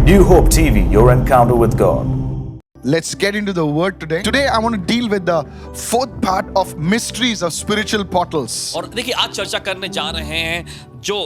New Hope TV, your encounter with God. Let's get into the word today. Today I want to deal with the fourth part of mysteries of spiritual portals. और देखिए आज चर्चा करने जा रहे हैं जो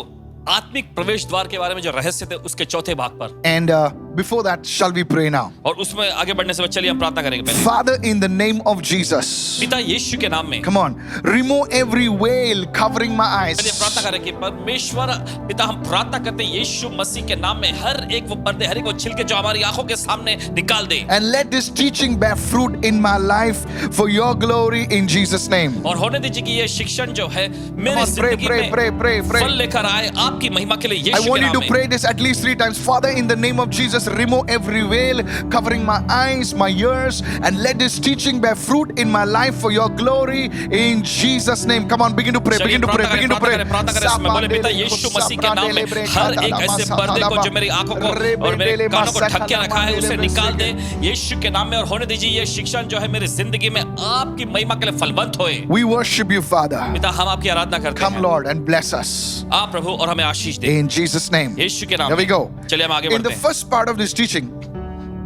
आत्मिक प्रवेश द्वार के बारे में जो रहस्य थे उसके चौथे भाग पर। And before that, shall we pray now? और उसमें आगे बढ़ने से चलिए हम प्रार्थना करेंगे पहले। Father, in the name of Jesus. पिता यीशु के नाम में। Come on, remove every veil covering my eyes. चलिए प्रार्थना करें कि परमेश्वर पिता हम प्रार्थना करते हैं यीशु मसीह के नाम में हर एक वो पर्दे हर एक वो छिलके जो हमारी आंखों के सामने निकाल दे। And let this teaching bear fruit in my life for your glory in Jesus' name. और होने दीजिए कि ये शिक्षण जो है मेरी on, pray, जिंदगी pray, में pray, pray, pray. फल लेकर आए आपकी महिमा के लिए I यीशु want के you नाम to में। pray this at least 3 times. Father, in the name of Jesus, remove every veil covering my eyes, my ears, and let this teaching bear fruit in my life for your glory in Jesus' name. Come on, begin to pray, begin to pray, begin to pray. प्रार्थना करें इसमें बोले पिता यीशु मसीह के नाम में हर एक ऐसे पर्दे को जो मेरी आंखों को और मेरे कानों को ढक के रखा है उसे निकाल दे यीशु के नाम में। और होने दीजिए ये शिक्षण जो है मेरी जिंदगी में आपकी महिमा के लिए फलवंत होए। We worship you, Father. पिता हम आपकी आराधना करते Come, हैं। Lord, and bless us. आप प्रभु और हमें आशीष दे In Jesus' name. यीशु के नाम Here we में। go. चलिए हम आगे In बढ़ते the हैं। first part of this teaching,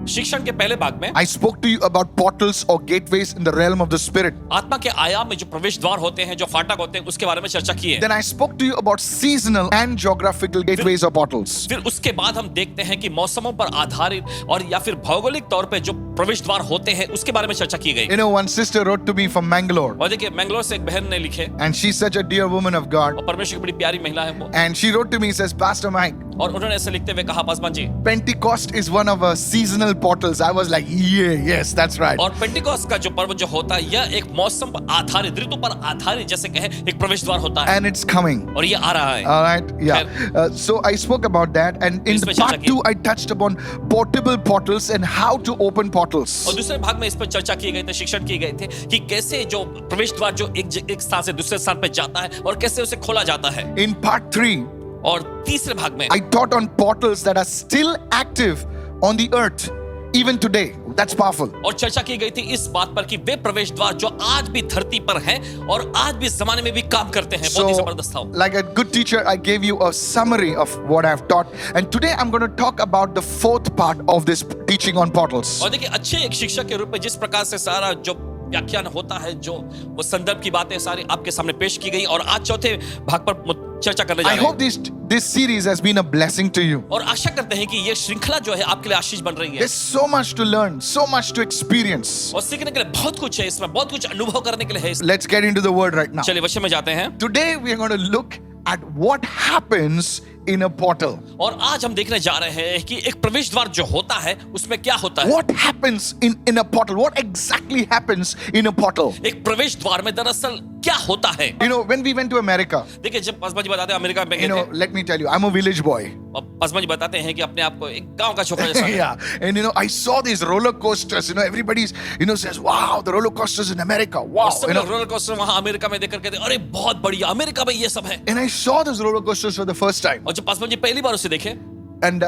शिक्षण के पहले भाग में I spoke to you about portals or gateways in the realm of the Spirit. आत्मा के आयाम में जो प्रवेश द्वार होते हैं जो फाटक होते हैं उसके बारे में चर्चा की है। Then I spoke to you about seasonal and geographical gateways or portals. फिर उसके बाद हम देखते हैं कि मौसमों पर आधारित और या फिर भौगोलिक तौर पे जो प्रवेश द्वार होते हैं उसके बारे में चर्चा की गई। You know, one sister wrote to me from Mangalore, और देखिए मैंगलोर से एक बहन ने लिखे and she's such a dear woman of God. और परमेश्वर की बड़ी प्यारी महिला है वो। And she wrote to me, says, Pastor Mike, और उन्होंने ऐसे लिखते हुए कहा Paswan ji Pentecost is one of our seasonal portals. I was like, yeah, yes, that's right. और पेंटिकोस्ट का जो पर्व जो होता है यह एक मौसम पर आधारित ऋतु पर आधारित जैसे कहें एक प्रवेश द्वार होता है And it's coming. और ये आ रहा है। All right, yeah. So I spoke about that, and in the part 2, I touched upon portable portals and how to open portals. और दूसरे भाग में इस पर चर्चा की गई थी शिक्षण किए गए थे कि कैसे जो प्रवेश द्वार जो एक स्थान से दूसरे स्थान पे जाता है और कैसे उसे खोला जाता है। In part 3, और तीसरे भाग में I taught on portals that are still active on the earth even today. That's powerful. और चर्चा की गई थी इस बात पर कि वे प्रवेश द्वार जो आज भी धरती पर हैं और आज भी इस जमाने में भी काम करते हैं। बहुत ही जबरदस्त था। Like a good teacher, I gave you a summary of what I've taught, and today I'm going to talk about the fourth part of this teaching on portals. और देखिए अच्छे एक शिक्षक के रूप में जिस प्रकार से सारा जो व्याख्यान होता है जो वो संदर्भ की बातें सारी आपके सामने पेश की गई और आज चौथे भाग पर चर्चा करने जा I रहे hope हैं। this series has been a blessing to you. और आशा करते हैं कि ये श्रृंखला जो है आपके लिए आशीष बन रही है। There's so much to learn, so much to experience. और सीखने के लिए बहुत कुछ है इसमें, बहुत कुछ अनुभव करने के लिए है। Let's get into the word right now. चलिए विषय में जाते हैं। Today we are going to look at what happens in a portal. और आज हम देखने जा रहे हैं कि एक प्रवेश द्वार जो होता है उसमें क्या होता है। What happens in a portal? What exactly happens in a portal? एक प्रवेश द्वार में दरअसल क्या होता है। You know, when we went to America, देखिए जब पासवान जी बताते हैं अमेरिका में you गए know, थे let me tell you, I'm a village boy. और पासवान जी बताते हैं कि अपने आप को एक गांव का छोकरा जैसा है। Yeah, and you know, I saw these roller coasters. You know, everybody's, you know, says, "Wow, the roller coasters in America! Wow!" और सब You लोग know, रोलर कोस्टर वहां अमेरिका में देख कर कहते अरे बहुत बढ़िया अमेरिका में ये सब है। and I saw those roller coasters for the first time, और जब पासवान जी पहली बार उसे देखे and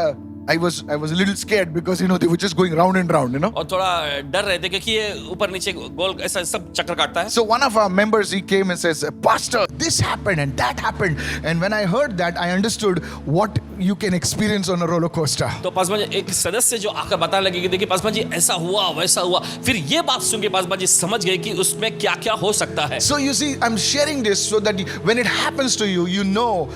I was a little scared because you know they were just going round and round. You know. और थोड़ा डर रहे थे क्योंकि ये ऊपर नीचे गोल ऐसा सब चक्कर काटता है। So one of our members, he came and says, "Pastor, this happened and that happened." And when I heard that, I understood what you can experience on a roller coaster. तो पासवान जी एक सदस्य जो आकर बताने लगे कि देखिए पासवान जी ऐसा हुआ वैसा हुआ, फिर ये बात सुन के पासवान जी समझ गए कि उसमें क्या क्या हो सकता है। So you see, I'm sharing this so that when it happens to you, you know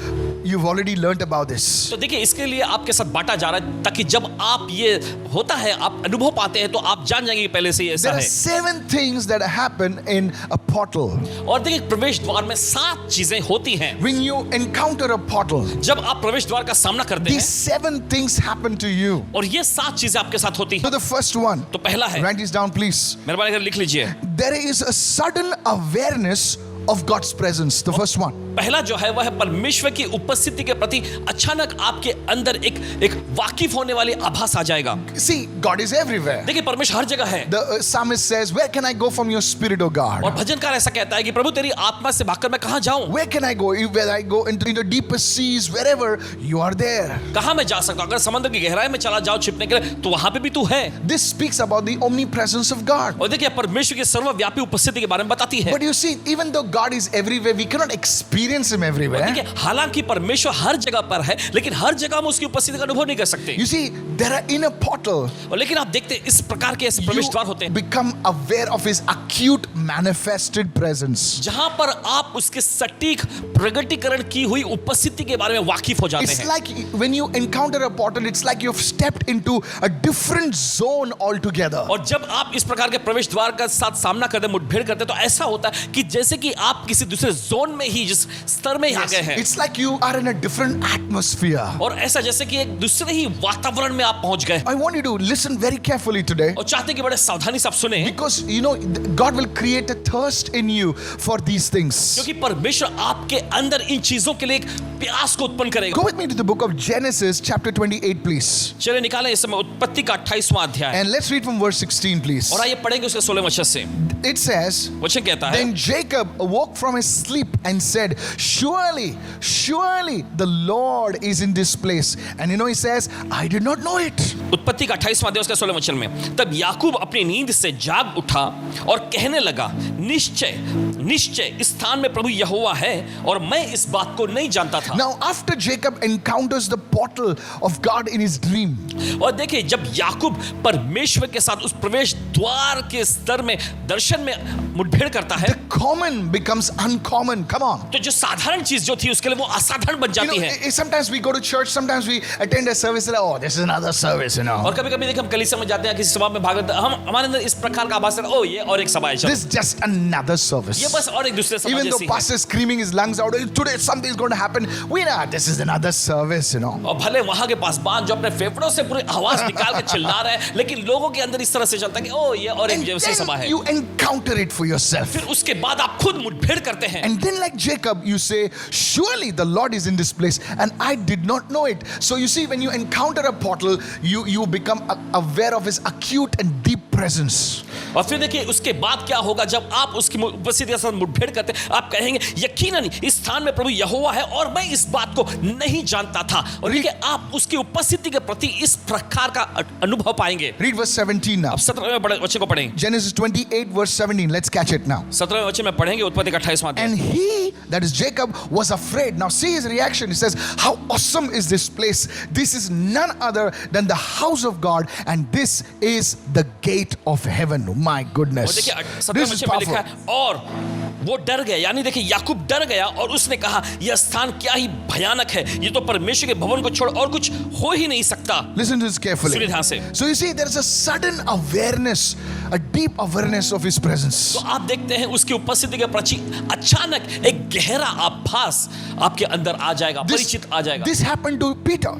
you've already learned about this. तो देखिए इसके लिए आपके साथ बांटा जा रहा है ताकि जब आप ये होता है आप अनुभव पाते हैं तो आप जान जाएंगे कि पहले से ही ऐसा There are है। 7 things that happen in a portal. और देखिए प्रवेश द्वार में 7 चीजें होती हैं। When you encounter a portal, जब आप प्रवेश द्वार का सामना करते these हैं 7 things happen to you. और ये 7 चीजें आपके साथ होती So हैं। the first one, तो पहला है, write this down please. मेहरबानी कर लिख लीजिए। There is a sudden awareness of God's presence. The first one. पहला जो है वह है परमेश्वर की उपस्थिति के प्रति अचानक आपके अंदर एक वाकिफ होने वाली आभास आ जाएगा। See, God is everywhere. देखिए परमेश्वर हर जगह है। The psalmist says, "Where can I go from your spirit, O God? और भजनकार ऐसा कहता है कि प्रभु तेरी आत्मा से भागकर मैं कहां जाऊं? Where can I go? Where I go into the deepest seas, wherever you are there." कहां मैं जा सकता हूं? अगर समुद्र की गहराई में चला जाऊं छिपने के लिए तो वहां पे भी तू है। This speaks about the omnipresence of God. और देखिए परमेश्वर की सर्वव्यापी उपस्थिति के बारे में बताती है। But you see, even though God is everywhere, we cannot experience Him everywhere. देखिए, हालांकि परमेश्वर हर जगह पर है, लेकिन हर जगह हम उसकी उपस्थिति का अनुभव नहीं कर सकते। You see, there are inner portal. और लेकिन आप देखते हैं इस प्रकार के ऐसे प्रवेश द्वार होते You हैं become aware of His acute manifested presence. जहां पर आप उसके सटीक प्रगटीकरण की हुई उपस्थिति के बारे में वाकिफ हो जाते It's हैं। like when you encounter a portal, it's like you've stepped into a different zone altogether. और जब आप इस प्रकार के प्रवेश द्वार का साथ सामना करते, मुठभेड़ करते, तो ऐसा होता है कि जैसे कि आप किसी दूसरे जोन में ही, जिस स्तर में ही आ गए हैं। It's like you are in a different atmosphere. और ऐसा जैसे कि एक दूसरे ही वातावरण में आप पहुंच गए। I want you to listen very carefully today, और चाहते हैं कि बड़े सावधानी से आप सुने, because you know God will create a thirst in you for these things. क्योंकि परमेश्वर आपके अंदर इन चीजों के लिए एक प्यास को उत्पन्न करेगा। Go with me to the book of Genesis chapter 28, please. चलिए निकालें इस समय उत्पत्ति का 28वां अध्याय, And let's read from verse 16, please. और आइए पढ़ेंगे उसके 16वें वचन से। It says, वचन कहता है, Then Jacob awoke from his sleep and said, Surely, surely the Lord is in this place. And you know, he says, I did not know it. उत्पत्ति का 28वां अध्याय उसके 16वें वचन में, तब याकूब अपनी नींद से जाग उठा और कहने लगा, निश्चय निश्चय इस स्थान में प्रभु यहोवा है, और मैं इस बात को नहीं जानता था। Now, after Jacob encounters the portal of God in his dream, और देखिए, जब याकूब परमेश्वर के साथ उस प्रवेश द्वार के स्तर में, दर्शन में मुठभेड़ करता है, the common becomes uncommon. Come on. तो जो साधारण चीज जो थी उसके लिए वो असाधारण बन You जाती know, है। sometimes we go to church, sometimes we attend a service, like, oh, this is another service, you know. और कभी कभी देखिए हम कलीसिया में जाते हैं, किसी सभा में भाग लेते हैं, हम हमारे अंदर इस प्रकार का आभास है, ओ ये और एक सभा है, चलो This is just another ये service. बस और एक दूसरे सभा Even though जैसी है। pastor is screaming his lungs out, today something is going to happen. We know this is another service, you know. और भले वहां के पासबान जो अपने फेफड़ों से पूरी आवाज निकाल के चिल्ला रहे हैं, लेकिन लोगों के अंदर इस तरह से चलता है कि ओ ये और एक And जैसी सभा then है। you encounter it for yourself. फिर उसके बाद आप खुद मुठभेड़ करते हैं। And then, like Jacob, you say, Surely the Lord is in this place, and I did not know it. So, you see, when you encounter a portal, you become aware of His acute and deep presence. और फिर देखिए उसके बाद क्या होगा, जब आप उसकी उपस्थिति के साथ मुठभेड़ करते हैं, आप कहेंगे यकीनन इस स्थान में प्रभु यहोवा है, और मैं इस बात को नहीं जानता था। और देखिए आप उसकी उपस्थिति के प्रति इस प्रकार का अनुभव पाएंगे। Read verse 17 now. अब 17वें वचन को पढ़ें। Genesis 28, verse 17. Let's catch it now. 17वें वचन में पढ़ेंगे उत्पत्ति का 28वां अध्याय। And he, that is Jacob, was afraid. Now see his reaction. He says, How awesome is this place? This is none other than the house of God, and this is the gate of heaven. Oh, my और goodness. देखिए This 17वें is वचन में लिखा powerful. है, और वो डर गया, यानी देखिए याकूब डर गया और उसने कहा यह स्थान क्या ही भयानक है, ये तो परमेश्वर के भवन को छोड़ और कुछ हो ही नहीं सकता। Listen to this carefully. सुनिए ध्यान से। So you see, there is a sudden awareness, a deep awareness of His presence. तो आप देखते हैं उसकी उपस्थिति के प्रति अचानक एक गहरा आभास आपके अंदर आ जाएगा, परिचित आ जाएगा। This happened to Peter.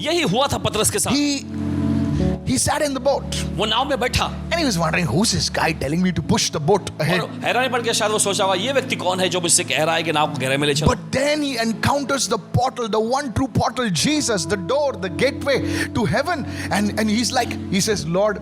यही हुआ था पतरस के साथ। He sat in the boat वो नाव में बैठा and he was wondering, who's this guy telling me to push the boat ahead? और हैरानी पड़ के शायद वो सोचा हुआ ये व्यक्ति कौन है जो मुझसे कह रहा है कि नाव को गहरे में ले चलो। But then he encounters the portal, the one true portal, Jesus, the door, the gateway to heaven. And he's like, he says, Lord,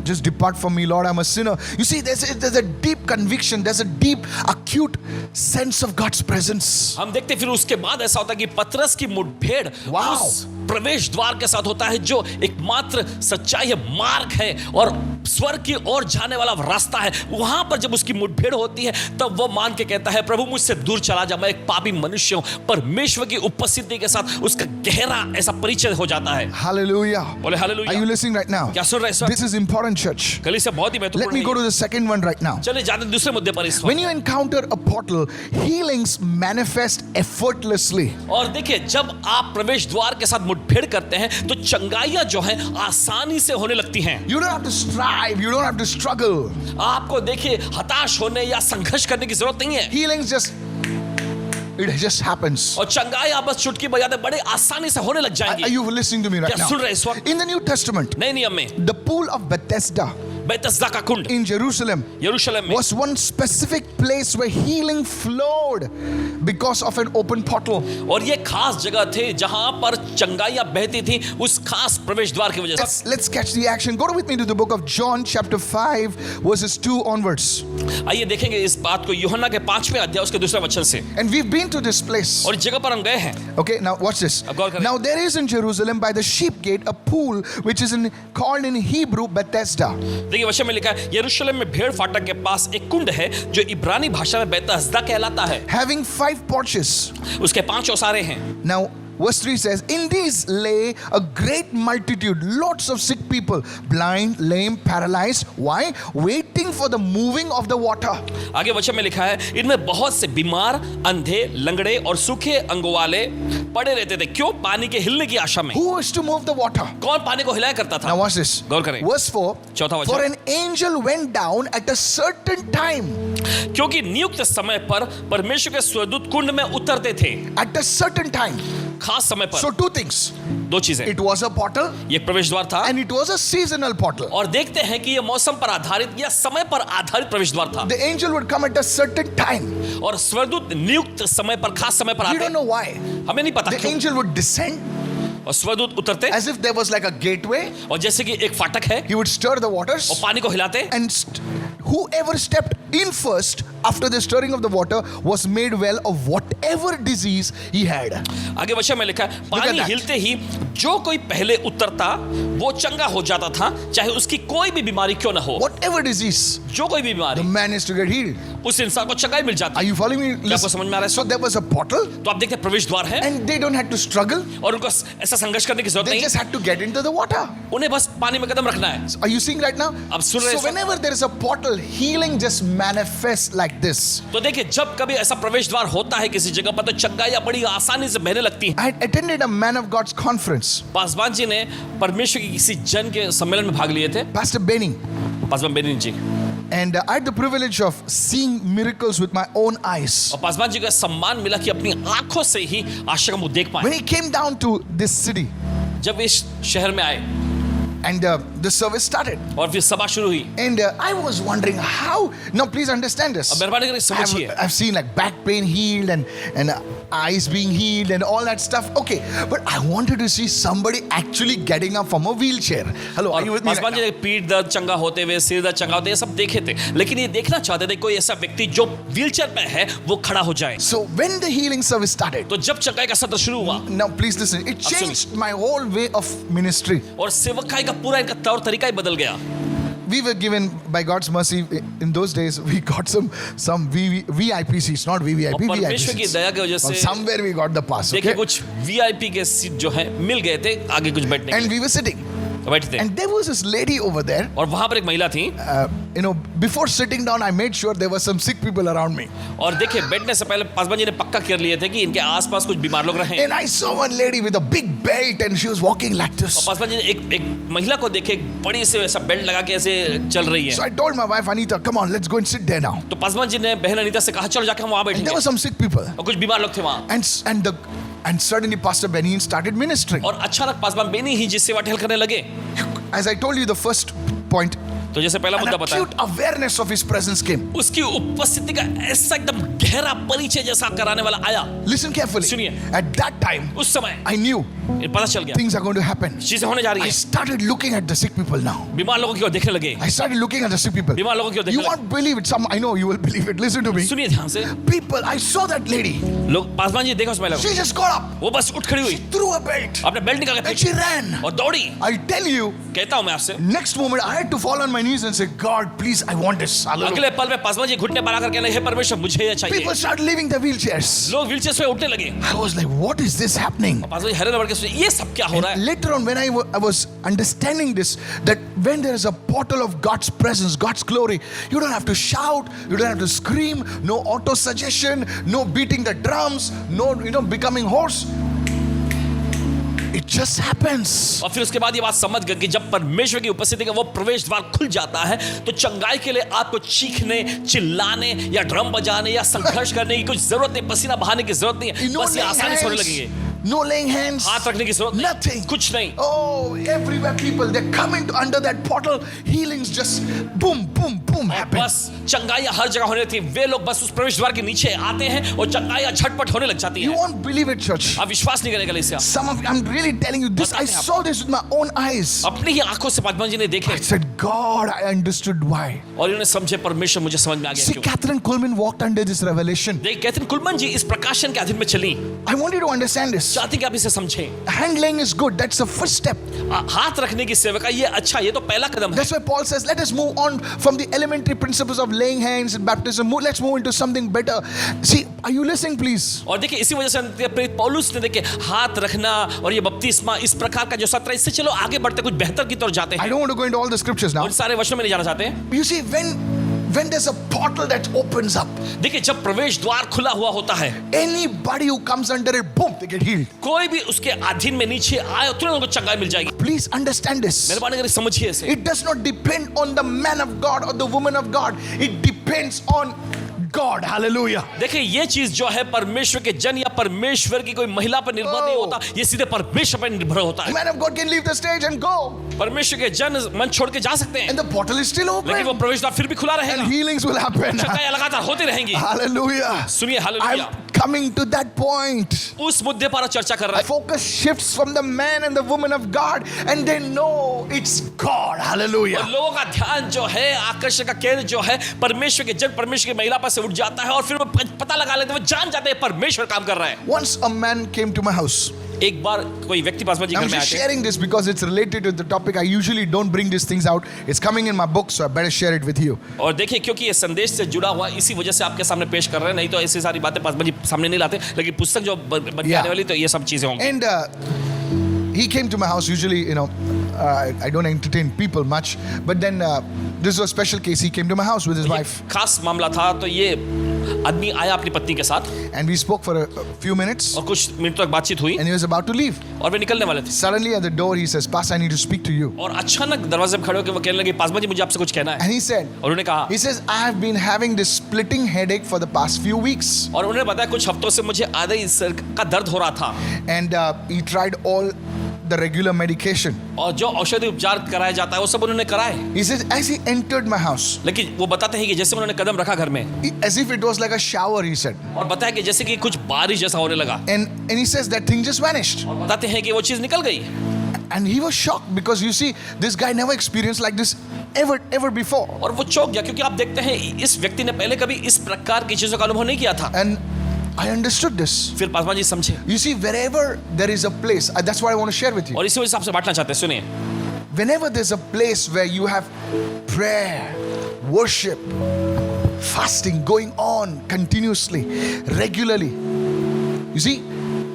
just depart from me, Lord, I'm a sinner. You see, there's a deep conviction, there's a deep, acute sense of God's presence. हम देखते फिर उसके बाद ऐसा होता है कि पतरस की मुठभेड़ Wow. उस प्रवेश द्वार के साथ होता है जो एकमात्र सच्चाई है, मार्ग है और स्वर्ग की ओर जाने वाला रास्ता है। वहां पर जब उसकी मुठभेड़ होती है तब वो मान के कहता है, प्रभु मुझसे दूर चला जा, मैं एक पापी मनुष्य हूं। परमेश्वर की उपस्थिति के साथ उसका गहरा ऐसा परिचय हो जाता है। Hallelujah. बोले Are you hallelujah. listening right now? क्या सुन रहे हैं sir? This is important, church. कलीसिया बहुत ही Let महत्वपूर्ण me go to है। the second one right now. चलिए जाते हैं दूसरे मुद्दे पर इस When वक्त। you encounter a portal, healings manifest effortlessly. और देखिए जब आप प्रवेश द्वार के साथ मुठभेड़ करते हैं तो चंगाइयां जो हैं आसानी से होने लगती हैं। You don't have to strive, you don't have to struggle. आपको देखिए हताश होने या संघर्ष करने की जरूरत नहीं है। Healings it just happens. और चंगाइयां बस चुटकी बजाते बड़े आसानी से होने लग जाएंगी। Are you listening to me right क्या now? सुन रहे हैं इस वक्त? In the New Testament, नए नियम में the pool of Bethesda बैतस्दा का कुंड in Jerusalem यरूशलेम में was one specific place where healing flowed because of an open portal. और ये खास जगह थे जहां पर चंगाइयां बहती थी उस खास प्रवेश द्वार की वजह से। Let's catch the action. Go with me to the book of John chapter 5 verses 2 onwards. आइए देखेंगे इस बात को यूहन्ना के 5वें अध्याय उसके दूसरे वचन से। And we've been to this place. और इस जगह पर हम गए हैं। Okay, now watch this. अब गौर करें। Now there is in Jerusalem by the sheep gate a pool which is called in Hebrew Bethesda. देखिए वचन में लिखा है यरूशलेम में भेड़ फाटक के पास एक कुंड है जो इब्रानी भाषा में बेतहस्दा कहलाता है। Having 5 porches. उसके 5 ओसारे हैं। Now verse 3 says, in these lay a great multitude, lots of sick people, blind, lame, paralyzed. Why? Waiting for the moving of the water. आगे वचन में लिखा है इनमें बहुत से बीमार, अंधे, लंगड़े और सूखे अंगों वाले पड़े रहते थे। क्यों? पानी के हिलने की आशा में। Who is to move the water? कौन पानी को हिलाया करता था? Now watch this. गौर करें। Verse 4. चौथा वचन। For an angel went down at a certain time. क्योंकि नियुक्त समय पर परमेश्वर के स्वर्गदूत कुंड में उतरते थे। At a certain time. खास समय पर। So 2 things. 2 चीजें। It was a portal. ये प्रवेश द्वार था। And it was a seasonal portal. और देखते हैं कि ये मौसम पर आधारित या समय पर आधारित प्रवेश द्वार था। The angel would come at a certain time. और स्वर्गदूत नियुक्त समय पर, खास समय पर We आते। don't know why. हमें नहीं पता The क्यों। angel would descend और स्वर्गदूत उतरते as if there was like a gateway. और जैसे कि एक फाटक है He would stir the waters. और पानी को हिलाते। And whoever stepped in first after the stirring of the water was made well of whatever disease he had. आगे वचन में लिखा है पानी that. हिलते ही जो कोई पहले उतरता वो चंगा हो जाता था, चाहे उसकी कोई भी बीमारी क्यों ना हो। Whatever disease, जो कोई भी the बीमारी man is to get healed. उस इंसान को चंगाई मिल Are जाती। you following me? क्या आपको समझ में आ रहा है? So there was a portal तो आप देखते हैं प्रवेश द्वार है and they don't have to struggle. और उनको ऐसा संघर्ष करने की जरूरत They नहीं, just had to get into the water. उन्हें बस पानी में कदम रखना है। Are you seeing right now? अब सुन रहे हैं So whenever there is a portal, healing just manifests like this. तो देखिए जब कभी ऐसा प्रवेश द्वार होता है किसी जगह पर तो चंगाइयां बड़ी आसानी से बहने लगती हैं। I had attended a man of God's conference. Paswan ji ने परमेश्वर की किसी जन के सम्मेलन में भाग लिए थे। Pastor Benny. Pastor Benny ji. And I had the privilege of seeing miracles with my own eyes. और पासवान जी को सम्मान मिला कि अपनी आंखों से ही आश्चर्य का मुंह देख When पाए। he came down to this city जब इस शहर में आए and the service started. और फिर सभा शुरू हुई। And I was wondering how. Now, please understand this. अब मेहरबानी करके समझिए। I've seen like back pain healed and eyes being healed and all that stuff. Okay, but I wanted to see somebody actually getting up from a wheelchair. Hello, are you with me? Paswan ji ने पीठ दर्द चंगा होते हुए, सिर दर्द चंगा होते, ये सब देखे थे, लेकिन ये देखना चाहते थे कोई ऐसा व्यक्ति जो व्हीलचेयर पे है वो खड़ा हो जाए। So when the healing service started, तो जब चंगाई का सत्र शुरू हुआ now please listen, it changed my whole way of ministry. और सेवकाई का पूरा इनका तौर तरीका ही बदल गया। We were given by God's mercy in those days. We got some VIP seats, not VVIP. और VIP परमेश्वर की seats. दया की वजह From से somewhere we got the pass. देखिए Okay? कुछ वीआईपी के सीट जो है मिल गए थे आगे कुछ बैठने के And लिए। we were sitting. बैठे थे And there was this lady over there. और वहां पर एक महिला थी Before sitting down, I made sure there were some sick people around me. और देखिए बैठने से पहले पासवान जी ने पक्का कर लिए थे कि इनके आसपास कुछ बीमार लोग रहे। And I saw one lady with a big belt and she was walking like और this. पासवान जी ने एक महिला को देखे एक बड़ी से ऐसा बेल्ट लगा के ऐसे चल रही So है। I told my wife, Anita, come on, let's go and sit there now. तो पासवान जी ने बहन अनीता से कहा चलो जाके हम वहां And there बैठेंगे। were some sick people. और कुछ बीमार लोग थे वहां And suddenly Pastor Benin started ministering. और अचानक पासवान बेनी ही जिस सेवा टहल करने लगे। As I told you, the first point, तो जैसे पहला an मुद्दा बताया acute awareness of his presence came. उसकी उपस्थिति का ऐसा एकदम गहरा परिचय जैसा कराने वाला आया। Listen carefully. सुनिए। At that time, उस समय I knew ये पता चल गया things are going to happen. चीजें होने जा रही I है। started looking at the sick people now. बीमार लोगों की ओर देखने लगे। I started looking at the sick people. बीमार लोगों की ओर You देखने लगे। won't believe it. I know you will believe it. Listen to me. सुनिए ध्यान से। People, I saw that lady. लोग पासवान जी देखो उस महिला She को, just got up. वो बस उठ खड़ी हुई, Threw a belt. अपने बेल्ट निकाल के And she ran. और दौड़ी। I tell you, कहता हूं मैं आपसे, next moment I had to fall on my knees and say, God, please, I want this. Hallelujah. अगले पल में पासवान जी घुटने पर आकर कहने हे परमेश्वर मुझे ये चाहिए। People started leaving the wheelchairs. लोग व्हीलचेयर से उठने लगे। I was like, what is this happening? Paswan ji हैरान होकर सोचे ये सब क्या हो रहा है। Later on, when I was understanding this, that when there is a portal of God's presence, God's glory, you don't have to shout, you don't have to scream, no auto suggestion, no beating the drums, no becoming hoarse. It just happens. और फिर उसके बाद ये बात समझ गए कि जब परमेश्वर की उपस्थिति का वो प्रवेश द्वार खुल जाता है तो चंगाई के लिए आपको चीखने, चिल्लाने या ड्रम बजाने या संघर्ष करने की कुछ जरूरत नहीं, पसीना बहाने की जरूरत नहीं है, बस ये आसानी से होने लगेंगे। No laying hands. हाथ रखने की जरूरत नहीं, Nothing. कुछ नहीं। Oh, everywhere people, they're coming under that portal. Healings just boom, boom, boom happen. बस चंगाइयां हर जगह होने थी, वे लोग बस उस प्रवेश द्वार के नीचे आते हैं और चंगाइयां झटपट होने लग जाती You हैं। won't believe it, church. आप विश्वास नहीं करेगा इससे। Some of I'm really telling you this. I saw this with my own eyes. अपनी ही आंखों से पादमा जी ने देखे I said, God, I understood why. और इन्होंने समझे परमेश्वर मुझे समझ में आ गया See, क्यों। Catherine Coleman walked under this revelation. देख कैथरीन कुलमन जी इस प्रकाशन के अधीन में चली। I want you to understand this. चाहती कि आप इसे समझें। Hand laying is good. That's the first step. हाथ रखने की सेवा का ये अच्छा, ये तो पहला कदम है। That's why Paul says, let us move on from the elementary principles of laying hands and baptism. Let's move into something better. See, are you listening, please? और देखिए इसी वजह से प्रेरित पौलुस ने देखिए हाथ रखना और ये बपतिस्मा इस प्रकार का जो सत्र है, इससे चलो आगे बढ़ते कुछ बेहतर की तरफ जाते I हैं। don't want to go into all the scriptures now. और सारे वचनों में नहीं जाना चाहते हैं। You see, when there's a portal that opens up, देखिए जब प्रवेश द्वार खुला हुआ होता है, anybody who comes under it, boom, they get healed. कोई भी उसके अधीन में नीचे आए तुरंत उनको चंगाई मिल जाएगी। Please understand this. मेहरबानी करके समझिए इसे। It does not depend on the man of God or the woman of God. It depends on God. Hallelujah. देखिए ये चीज जो है परमेश्वर के जन या परमेश्वर की कोई महिला पर निर्भर नहीं होता, ये सीधे परमेश्वर पर निर्भर होता The है। man of God can leave the stage and go. परमेश्वर के जन मन छोड़ के जा सकते हैं, And the portal is still लेकिन वो open. प्रवेश द्वार फिर भी खुला रहेगा। And healings will happen. चंगाइयां लगातार होती रहेंगी। Hallelujah. सुनिए hallelujah. I'm coming to that point. उस मुद्दे पर चर्चा कर रहा है। Focus shifts from the man and the woman of God, and they know it's God. Hallelujah. और लोगों का ध्यान जो है, आकर्षण का केंद्र जो है परमेश्वर के जन, परमेश्वर की महिला पर से उठ जाता है और फिर वो पता लगा लेते हैं, वो जान जाते हैं परमेश्वर काम कर रहा है। Once a man came to my house. एक बार कोई व्यक्ति पासवान जी घर I'm में just आके, sharing this because it's related to the topic. I usually don't bring these things out. It's coming in my book, so I better share it with you. और देखिए क्योंकि ये संदेश से जुड़ा हुआ इसी वजह से आपके सामने पेश कर रहे हैं, नहीं तो ऐसी सारी बातें पासवान जी सामने नहीं लाते, लेकिन पुस्तक जो बन के Yeah. आने वाली तो ये सब चीजें होंगी। And he came to my house. Usually, I don't entertain people much, but then this was a special case. He came to my house with his wife, खास मामला था, तो ये आदमी आया अपनी पत्नी के साथ and we spoke for a few minutes. और कुछ मिनटों तक बातचीत हुई And he was about to leave. और वे निकलने वाले थे। Suddenly at the door, he says, "Pastor, I need to speak to you." और अचानक दरवाजे पे खड़े होकर वो कहने लगे, पासवान जी मुझे आपसे कुछ कहना है। And he said, और उन्होंने कहा, he says, "I have been having this splitting headache for the past few weeks." और उन्होंने बताया कुछ हफ्तों से मुझे आधे ही सर का दर्द हो रहा था And he tried all the regular medication. और जो औषधि उपचार कराया जाता है वो सब उन्होंने कराए, He says, as he entered my house, लेकिन वो बताते हैं कि जैसे उन्होंने कदम रखा घर में as if it was like a shower, he said. और बताया कि जैसे कि कुछ बारिश जैसा होने लगा And he says that thing just vanished. और बताते हैं कि वो चीज निकल गई And he was shocked because you see, this guy never experienced like this ever before. और वो चौंक गया क्योंकि आप देखते हैं इस व्यक्ति ने पहले कभी इस प्रकार की चीजों का अनुभव नहीं किया था। And I understood this. फिर पासवान जी समझे You see, wherever there is a place, that's what I want to share with you. और इसी वजह से आपसे बांटना चाहते हैं। सुनिए, Whenever there's a place where you have prayer, worship, fasting going on continuously, regularly, you see,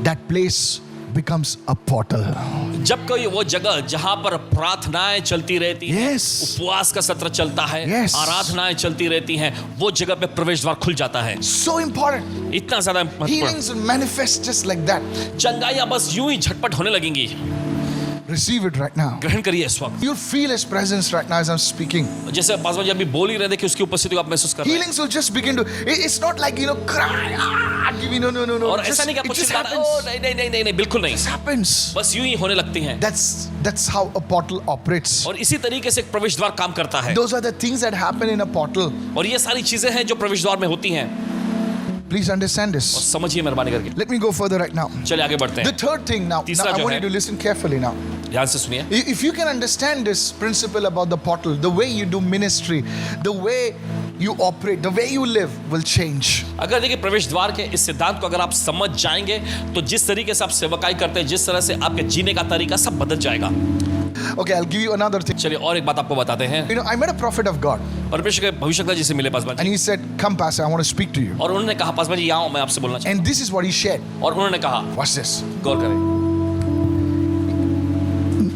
that place becomes a portal. जब कोई वो जगह जहां पर प्रार्थनाएं चलती रहती हैं, Yes. उपवास का सत्र चलता है, Yes. आराधनाएं चलती रहती हैं, वो जगह पे प्रवेश द्वार खुल जाता है। So important. इतना ज्यादा महत्वपूर्ण। Healings will manifest just like that. चंगाइयां बस यूं ही झटपट होने लगेंगी। Receive it right now. ग्रहण करिए इस वक्त। You'll feel His presence right now as I'm speaking. जैसे पासवान जी अभी बोल ही रहे थे कि उसकी उपस्थिति को आप महसूस कर रहे हैं। Healings will just begin to. It's not like cry, give me no. और Just- ऐसा नहीं कि it आपको just चिल्लाना है, happens. "ओ, नहीं, बिल्कुल नहीं। It just happens. बस यूं ही होने लगती हैं। That's how a portal operates. और इसी तरीके से एक प्रवेश द्वार काम करता है। Those are the things that happen in a portal. और ये सारी चीजें हैं जो प्रवेश द्वार में होती हैं। Please understand और this. समझिए मेहरबानी करके। Let me go further right now. चलिए आगे बढ़ते The हैं। third thing now तीसरा I जो want है- you to listen carefully now. ध्यान से सुनिए। If you can understand this principle about the portal, the way you do ministry, the way you operate, the way you live will change. अगर देखिए प्रवेश द्वार के इस सिद्धांत को अगर आप समझ जाएंगे तो जिस तरीके से आप सेवकाई करते हैं, जिस तरह से आपके जीने का तरीका सब बदल जाएगा। Okay, I'll give you another thing. चलिए और एक बात आपको बताते हैं। I met a prophet of God, परमेश्वर के भविष्यवक्ता जी से मिले Paswan and ji, he said, "Come, Pastor, I want to speak to you." और उन्होंने कहा पासवान जी यहाँ मैं आपसे बोलना चाहता And this is what he shared. हूँ। और उन्होंने कहा, Watch this. गौर करें।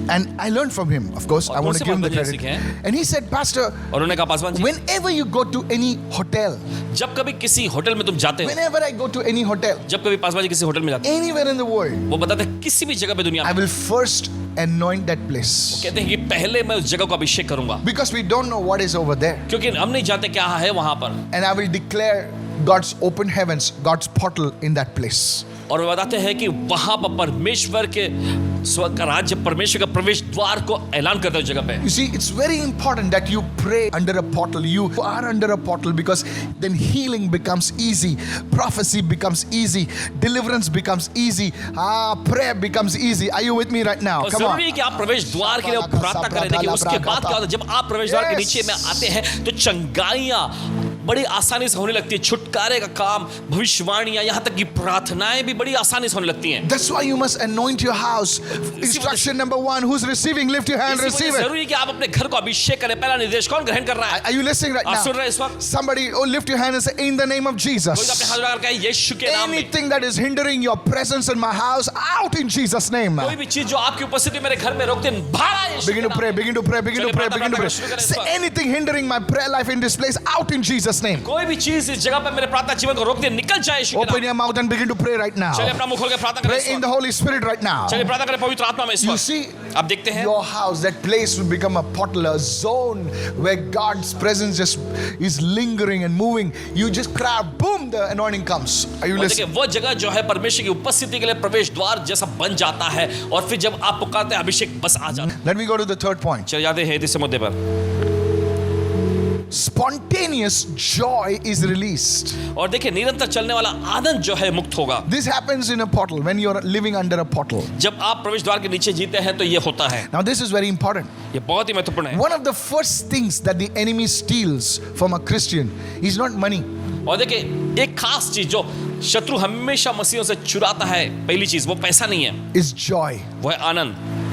And I learned from him, of course. I और want to उनसे give him the बात credit. सीखे हैं। And he said, "Pastor, और उन्होंने कहा Paswan ji, whenever you go to any hotel, जब कभी किसी होटल में तुम जाते हो, whenever I go to any hotel, जब कभी पासवान जी किसी होटल में जाते anywhere in the world, हो, वो बताते हैं किसी भी जगह पे दुनिया I में will first anoint that place. कहते हैं कि पहले मैं उस जगह को अभिषेक करूंगा, Because we don't know what is over there. क्योंकि हम नहीं जानते क्या है वहां पर। And I will declare God's open heavens, God's portal in that place. और वे बताते हैं कि वहां पर परमेश्वर के स्वर्ग का राज्य, परमेश्वर का प्रवेश द्वार को ऐलान करते हैं उस जगह पे। You see, it's very important that you pray under a portal. You are under a portal because then healing becomes easy, prophecy becomes easy, deliverance becomes easy, prayer becomes easy. Are you with me right now? और Come जरूरी on. है कि आप प्रवेश द्वार के लिए प्रार्थना करें। देखिए उसके बाद क्या होता है, जब आप प्रवेश द्वार के नीचे में आते हैं तो चंगाइयां बड़ी आसानी से होने लगती है, छुटकारे का काम, भविष्यवाणियां, यहाँ तक कि प्रार्थनाएं भी बड़ी आसानी से होने लगती हैं। That's why you must anoint your house. Instruction number 1, who's receiving? Lift your hand, receive it. जरूरी है कि आप अपने घर को अभिषेक करें। पहला निर्देश कौन ग्रहण कर रहा है? Are you listening right आप सुन now? रहे हैं इस वक्त? Somebody, lift your hand and say, in the name of कोई Jesus. अपने हाथ उठाकर कहे यीशु के नाम में। Anything that is hindering your presence in my house, out in Jesus' name. कोई भी चीज जो आपकी उपस्थिति मेरे घर में रोकते हैं, बाहर आ यीशु Begin के to नाम pray, में। begin to pray, begin to pray, begin to pray. Say anything hindering my prayer life in this place, out in Jesus' name. कोई भी चीज इस जगह पर मेरे प्रार्थना जीवन को रोकते हैं, निकल जाए यीशु के नाम Open में। your mouth and begin to pray right now. चलिए अपना मुंह खोल के प्रार्थना करें Pray इस in वक्त। the Holy Spirit right now. चलिए प्रार्थना करें पवित्र आत्मा में इस You वक्त। see, आप देखते हैं your house, that place will become a portal, a zone where God's presence just is lingering and moving. You just cry, boom, the anointing comes. Are you और देखिए listening? वो जगह जो है परमेश्वर की उपस्थिति के लिए प्रवेश द्वार जैसा बन जाता है, और फिर जब आप पुकारते हैं अभिषेक बस आ जाता है। Let me go to the third point. चलिए जाते हैं तीसरे मुद्दे पर। Spontaneous joy is released. और देखिए निरंतर चलने वाला आनंद जो है मुक्त होगा। This happens in a portal when you're living under a portal. जब आप प्रवेश द्वार के नीचे जीते हैं तो ये होता है। Now, this is very important. ये बहुत ही महत्वपूर्ण है। One of the first things that the enemy steals from a Christian is not money. और देखिए एक खास चीज जो शत्रु हमेशा मसीहों से चुराता है, पहली चीज वो पैसा नहीं है, It's joy. वो है आनंद।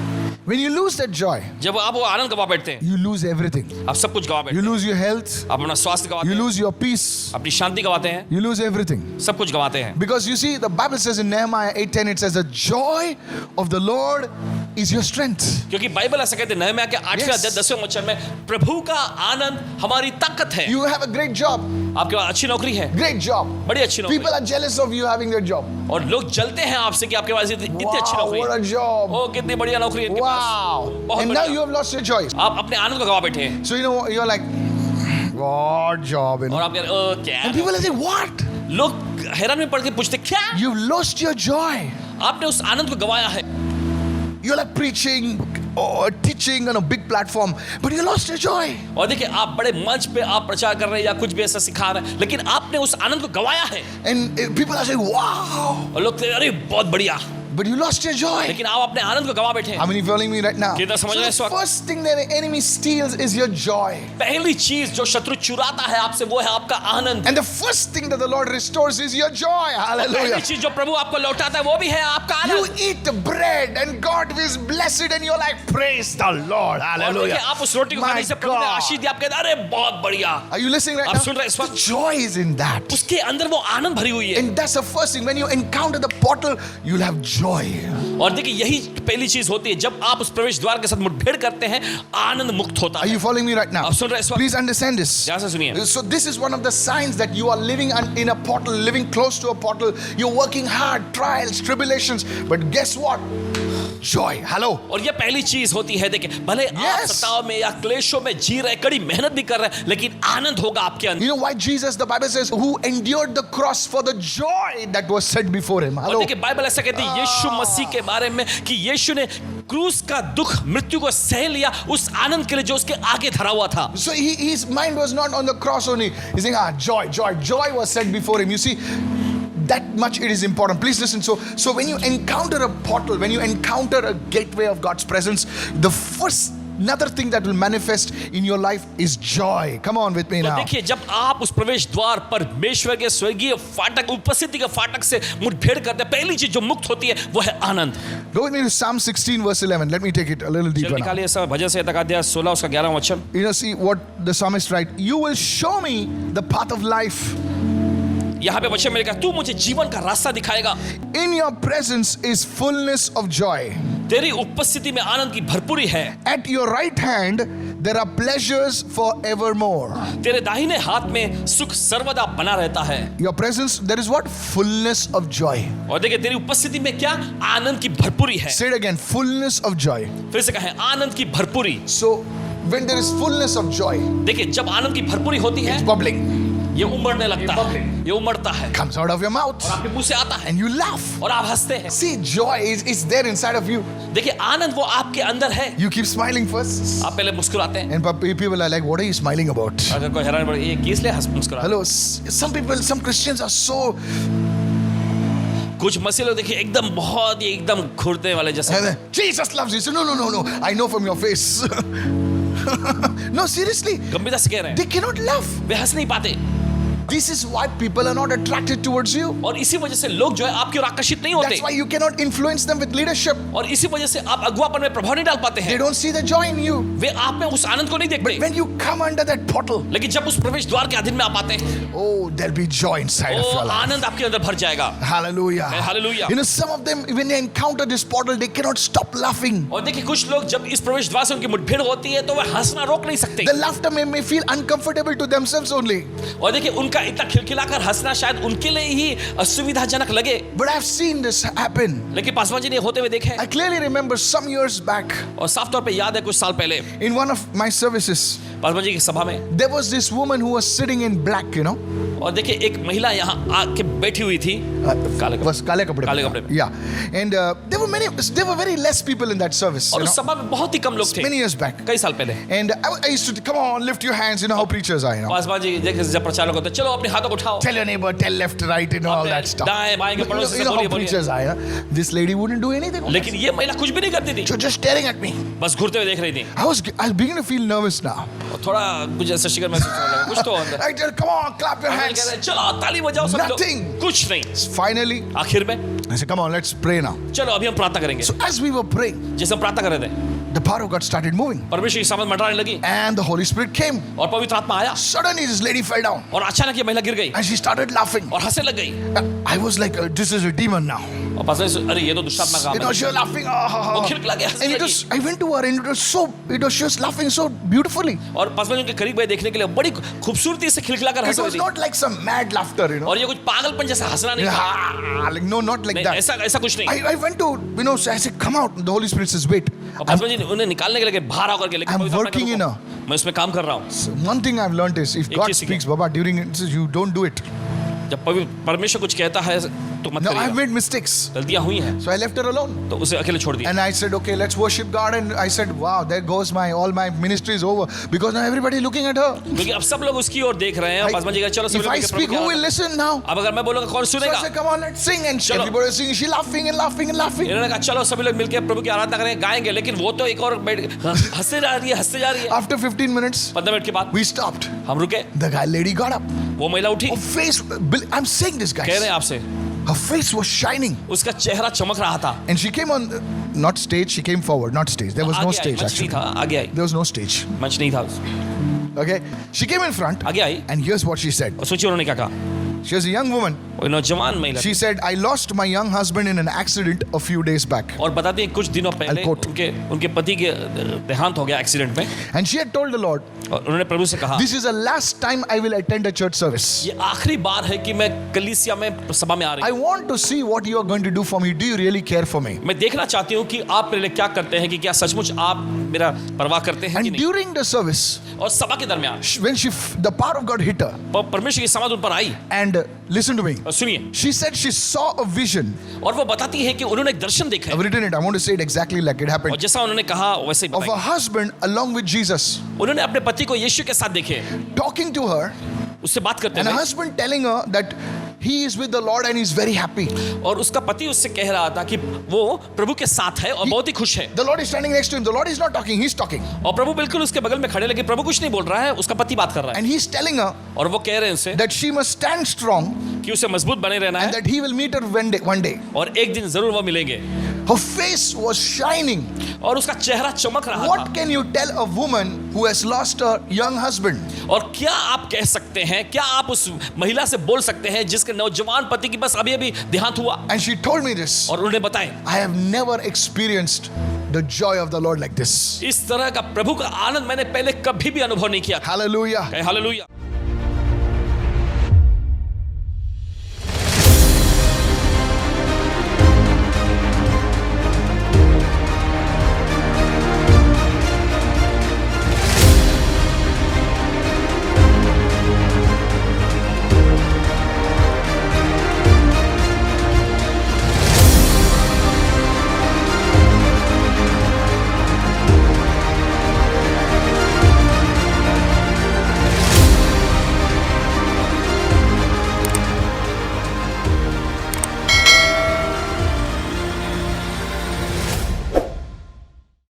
When you lose that joy, जब आप वो आनंद गवा बैठते हैं, you lose everything. आप सब कुछ गवा बैठते You हैं। lose your health, आप अपना स्वास्थ्य गवाते you हैं, lose your peace, अपनी शांति गवाते हैं, you lose everything. सब कुछ गवाते हैं। Because you see, the Bible says in Nehemiah 8:10, it says, the joy of the Lord is your strength. क्योंकि बाइबल ऐसा कहते हैं नहम्याह के 8वें Yes. अध्याय 10वें वचन में, प्रभु का आनंद हमारी ताकत है। You have a great job, आपके पास अच्छी नौकरी है, great job. बड़ी अच्छी नौकरी, People are jealous of you having that job. और लोग जलते हैं आपसे कि आपके पास इतनी अच्छी Wow, नौकरी what है। a job. ओ कितनी बढ़िया नौकरी है इनके Wow. पास, बहुत And now बढ़िया। you have lost your choice. आप अपने आनंद को गवा बैठे हैं, So, you know, you're like, what job? और आप कह रहे हैं, ओ क्या? And people are saying, what? लोग हैरान में पड़ के पूछते क्या? You've lost your joy. आपने उस आनंद को गवाया है। You're like preaching or teaching on a big platform, but you lost your joy. और देखिए आप बड़े मंच पे आप प्रचार कर रहे हैं या कुछ भी ऐसा सिखा रहे हैं, लेकिन आपने उस आनंद को गवाया है। And people are saying, wow, और लोग कहते हैं, अरे बहुत बढ़िया, but you lost your joy. लेकिन आप अपने आनंद को गवा बैठे हैं। How many following me right now? कितना समझ रहे हैं इस So the वक्त? first thing that the enemy steals is your joy. पहली चीज जो शत्रु चुराता है आपसे वो है आपका आनंद। And the first thing that the Lord restores is your joy. Hallelujah. पहली चीज जो प्रभु आपको लौटाता है वो भी है आपका You Anand. eat the bread and God is blessed and you're like, praise the Lord. और देखिए Hallelujah. आप उस रोटी को My खाने से प्रभु ने God. आशीष दिया, आप कहते हैं, अरे बहुत बढ़िया। Are you listening right आप now? सुन रहे हैं इस The वक्त? joy is in that. उसके अंदर वो आनंद भरी हुई है। And that's the first thing. When you encounter the portal, you'll have joy. और देखिए यही पहली चीज होती है, जब आप उस प्रवेश द्वार के साथ मुठभेड़ करते हैं आनंद मुक्त होता Are है। you following me right now? आप सुन रहे हैं इस वक्त? Please understand this. ध्यान से सुनिए। So this is one of the signs that you are living in a portal, living close to a portal. You're working hard, trials, tribulations, but guess what? Joy. Hello. और ये पहली चीज होती है, देखिए भले आप Yes. सताव में या क्लेशों में जी रहे, कड़ी मेहनत भी कर रहे हैं, लेकिन आनंद होगा आपके अंदर। You know why Jesus, the Bible says, who endured the cross for the joy that was set before him. और Hello. देखिए बाइबल ऐसा कहती है यीशु मसीह के बारे में कि यीशु ने क्रूस का दुख, मृत्यु को सह लिया उस आनंद के लिए जो उसके आगे धरा हुआ था। So his mind was not on the cross only. He's saying, joy, joy, joy was set before him. You see, that much it is important. Please listen. So when you encounter a portal, when you encounter a gateway of God's presence, the first another thing that will manifest in your life is joy. Come on with me तो now. देखिए जब आप उस प्रवेश द्वार परमेश्वर के स्वर्गीय फाटक, उपस्थिति के फाटक से मुठभेड़ करते हैं, पहली चीज जो मुक्त होती है वो है आनंद। Go with me to Psalm 16 verse 11. Let me take it a little चलिए deeper now. निकालिए सब भजन संहिता का अध्याय 16 उसका 11वां वचन। You know, see what the psalmist write. You will show me the path of life. यहाँ पे वचन मेरे कहा, तू मुझे जीवन का रास्ता दिखाएगा। In your presence is fullness of joy. तेरी उपस्थिति में आनंद की भरपूरी है। At your right hand there are pleasures forevermore. तेरे दाहिने हाथ में सुख सर्वदा बना रहता है। Your presence, there is what? Fullness of joy. और देखिए तेरी उपस्थिति में क्या? आनंद की भरपूरी है। Say it again, fullness of joy. फिर से कहें, आनंद की भरपूरी। So when there is fullness of joy, देखिए जब आनंद की भरपूरी होती है it's bubbling. ये उमड़ने लगता है, ये उमड़ता है comes out of your mouth और आपके मुंह से आता है and you laugh. और आप हंसते हैं। See, joy is there inside of you. देखिए आनंद वो आपके अंदर है। You keep smiling first. आप पहले मुस्कुराते हैं And people are like, what are you smiling about? अगर कोई हैरान पड़े ये किस लिए हंस मुस्कुरा। Hello, some Christians are so, कुछ मसीह लोग देखिए एकदम बहुत ही एकदम घुरने वाले जैसे। Jesus loves you. So, no. I know from your face. No, seriously. गंभीरता से कह रहे हैं They cannot laugh. वे हंस नहीं पाते This is why people are not attracted towards you. और इसी वजह से लोग जो है आपकी ओर आकर्षित नहीं होते That's why you cannot influence them with leadership. और इसी वजह से आप अगुवापन में प्रभाव नहीं डाल पाते They हैं। don't see the joy in you. वे आप में उस आनंद को नहीं देखते। When you come under that portal, लेकिन जब उस प्रवेश द्वार के अधीन में आप आते हैं oh, there'll be joy inside of O your life. आनंद आपके अंदर भर जाएगा। Hallelujah. Hallelujah. You know, some of them, when they encounter this portal, they cannot stop laughing. और देखिए कुछ लोग जब इस प्रवेश द्वार से उनकी मुठभेड़ होती है तो वे हंसना रोक नहीं सकते The laughter may feel uncomfortable to themselves only. और देखिए उनका इतना खिलखिलाकर हंसना शायद उनके लिए ही असुविधाजनक लगे But I've seen this happen. लेकिन पासवान जी ने होते हुए देखे I clearly remember some years back और साफ तौर पे याद है कुछ साल पहले in one of my services, Paswan ji की सभा में there was this woman who was sitting in black, you know. और देखिए एक महिला यहाँ आके बैठी हुई थी काले कपड़े बस काले कपड़े काले कपड़े में। Yeah. And there were very less people in that service. और You उस know? सभा में बहुत ही कम लोग थे Many years back. कई साल पहले And I used to, come on, lift your hands. You know how preachers are, you know. Paswan ji देखिए जब प्रचारक होते हैं, चलो अपने हाथों को उठाओ Tell your neighbor, tell left, right, you know, all that stuff. दाएं बाएं के You पड़ोसी से know how बोलिए बोलिए preachers are, yeah? This lady wouldn't do anything. लेकिन ये महिला कुछ भी नहीं करती थी She was just staring at me. बस घूरते हुए देख रही थी I was beginning to feel nervous now. और थोड़ा कुछ ऐसा शिकर महसूस होने लगा कुछ तो अंदर I tell, come on, clap your कह रहे hands. हैं, चलो ताली बजाओ सब लोग Nothing. कुछ नहीं Finally, आखिर में I said, come on, let's pray now. चलो अभी हम प्रार्थना करेंगे So as we were praying, जैसे हम प्रार्थना कर रहे थे the power of God started moving. परमेश्वर की सामर्थ मंडराने लगी And the Holy Spirit came. और पवित्र आत्मा आया Suddenly, this lady fell down. और अचानक ये महिला गिर गई And she started laughing. और हंसने लग गई I was like, this is a demon now. और पास अरे ये तो दुष्टात्मा का You know, she was laughing. वो खिलखिला के हंसने And लगी I went to her and she was laughing so beautifully. और पास उनके करीब गए देखने के लिए बड़ी खूबसूरती से खिलखिला कर It हंस रही was थी not like some mad laughter, you know. और ये कुछ पागलपन जैसा हंसना नहीं था Like, no, not like नहीं, that. ऐसा कुछ नहीं I went to, you know, so I said, come out. The Holy Spirit says, wait. और पासवान जी ने उन्हें निकालने के लिए बाहर आकर के लेकिन I'm पवित्र आत्मा working ने in रोका। मैं उसमें काम कर रहा हूँ So one thing I've learned is if एक God चीज़ सीखा। speaks, Baba, during it, says you don't do it. जब परमेश्वर कुछ कहता है तो मत No, I've करिएगा made mistakes. गलतियां हुई हैं So I left her alone. तो उसे अकेले छोड़ दिया And I said, okay, let's worship God. And I said, wow, there goes all my ministry is over. Because now everybody is looking at her. क्योंकि अब सब लोग उसकी ओर देख रहे हैं और पासवान जी कहा, चलो सब If लोग I मिलकर speak, प्रभु who की will आराधना। listen now? अब अगर मैं बोलूंगा कौन So I सुनेगा said, come on, let's sing. And चलो। everybody was singing. She laughing and laughing and laughing. इन्होंने कहा चलो सभी लोग मिलकर प्रभु की आराधना करेंगे गाएंगे लेकिन वो तो एक और हंसते जा रही है After 15 minutes, 15 मिनट के बाद we stopped. हम रुके The lady got up. वो महिला उठी Her face, I'm saying this, कह रहे guys. हैं आपसे Her face was shining. उसका चेहरा चमक रहा था And she came on, not stage, she came forward, not stage. There was no आगे आई, stage मंच नहीं actually. था आगे आई There was no stage. मंच नहीं था Okay? She came in front. आगे आई And here's what she said. और सोचिए उन्होंने क्या कहा She was a young woman. वो नौजवान महिला She said, I lost my young husband in an accident a few days back. और बताते हैं कुछ दिनों पहले I'll quote. उनके पति के देहांत हो गया एक्सीडेंट में And she had told the Lord, और उन्होंने प्रभु से कहा this is the last time I will attend a church service. ये आखिरी बार है कि मैं कलीसिया में सभा में आ रही I हूँ want to see what you are going to do for me. Do you really care for me? मैं देखना चाहती हूँ कि आप मेरे लिए क्या करते हैं कि क्या सचमुच आप मेरा परवाह करते हैं कि And नहीं during the service, और सभा के दरमियान when the power of God hit her, परमेश्वर की समाध उन पर आई and listen to me, और सुनिए she said she saw a vision. और वो बताती है कि उन्होंने एक दर्शन देखा I've है written it. I want to say it exactly like it और happened. जैसा उन्होंने कहा वैसे ही Of a बताया husband along with Jesus उन्होंने अपने पति को यीशु के साथ देखे talking to her, उससे बात करते and a हुए husband telling her that he is with the Lord and he's very happy. और उसका पति उससे कह रहा था कि वो प्रभु के साथ है और बहुत ही खुश है The Lord is standing next to him. The Lord is not talking, he's talking. और प्रभु बिल्कुल उसके बगल में खड़े लेकिन प्रभु कुछ नहीं बोल रहा है उसका पति बात कर रहा है And he's telling her और वो कह रहे हैं उसे that she must stand strong कि उसे मजबूत बने रहना and है that he will meet her one day. और एक दिन जरूर वो मिलेंगे Her face was shining. और उसका चेहरा चमक रहा What था can you tell a woman who has lost her young husband? और क्या आप कह सकते हैं क्या आप उस महिला से बोल सकते हैं जिसके नौजवान पति की बस अभी देहांत हुआ And she told me this. और उन्हें बताएं I have never experienced the joy of the Lord like this. इस तरह का प्रभु का आनंद मैंने पहले कभी भी अनुभव नहीं किया था Hallelujah. हालेलुया